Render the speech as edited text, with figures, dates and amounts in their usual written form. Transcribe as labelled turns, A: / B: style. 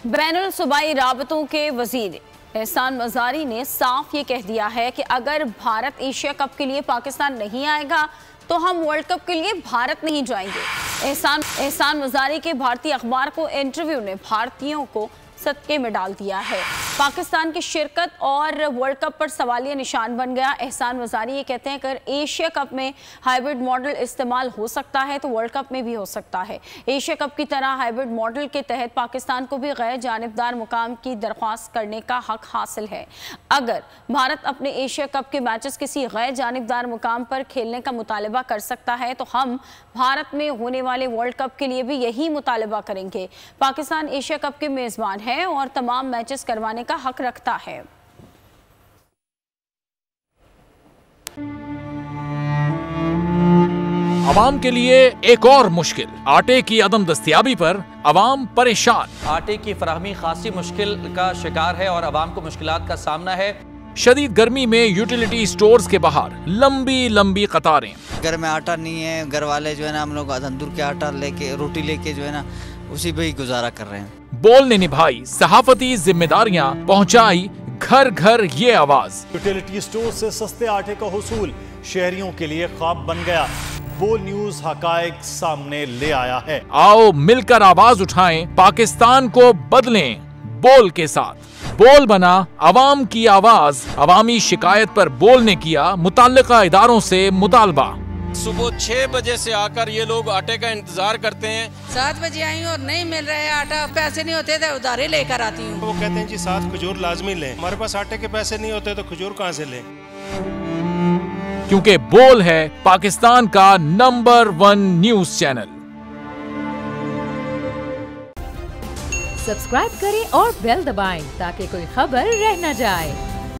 A: बैनुल सूबाई राबतों के वजीर एहसान मज़ारी ने साफ ये कह दिया है कि अगर भारत एशिया कप के लिए पाकिस्तान नहीं आएगा तो हम वर्ल्ड कप के लिए भारत नहीं जाएंगे। एहसान मज़ारी के भारतीय अखबार को इंटरव्यू ने भारतीयों को सदके में डाल दिया है। पाकिस्तान की शिरकत और वर्ल्ड कप पर सवालिया निशान बन गया। एहसान मज़ारी ये कहते हैं अगर एशिया कप में हाइब्रिड मॉडल इस्तेमाल हो सकता है तो वर्ल्ड कप में भी हो सकता है। एशिया कप की तरह हाइब्रिड मॉडल के तहत पाकिस्तान को भी गैर जानिबदार मुकाम की दरख्वास्त करने का हक हासिल है। अगर भारत अपने एशिया कप के मैचेस किसी गैर जानिबदार मुकाम पर खेलने का मुतालबा कर सकता है तो हम भारत में होने वाले वर्ल्ड कप के लिए भी यही मुतालबा करेंगे। पाकिस्तान एशिया कप के मेज़बान है और तमाम मैचेस करवाने का हक रखता है।
B: अवाम के लिए एक और मुश्किल, आटे की अदम दस्तयाबी पर अवाम परेशान।
C: आटे की फराहमी खासी मुश्किल का शिकार है और अवाम को मुश्किलात का सामना है।
B: शदीद गर्मी में यूटिलिटी स्टोर्स के बाहर लंबी लंबी कतारें।
D: घर में आटा नहीं है, घर वाले जो है ना हम लोग तंदूर के आटा लेके रोटी लेके जो है ना उसी पे ही गुजारा कर रहे हैं।
B: बोल ने निभाई सहाफती जिम्मेदारियां, पहुंचाई घर घर ये आवाज।
E: यूटिलिटी स्टोर से सस्ते आटे का हुसूल शहरियों के लिए ख्वाब बन गया। बोल न्यूज हकायक सामने ले आया है।
B: आओ मिलकर आवाज उठाएं, पाकिस्तान को बदलें बोल के साथ। बोल बना अवाम की आवाज। अवामी शिकायत पर बोल ने किया मुताल्लिका इदारों से मुतालबा।
F: सुबह 6 बजे से आकर ये लोग आटे का इंतजार करते हैं।
G: 7 बजे आई और नहीं मिल रहा है आटा, पैसे नहीं होते थे उधारे लेकर आती हूँ।
H: वो कहते हैं जी 7 खजूर लाजमी लें। हमारे पास आटे के पैसे नहीं होते तो खजूर कहाँ से लें?
B: क्योंकि बोल है पाकिस्तान का नंबर 1 न्यूज चैनल।
I: सब्सक्राइब करें और बेल दबाएं ताकि कोई खबर रह न जाए।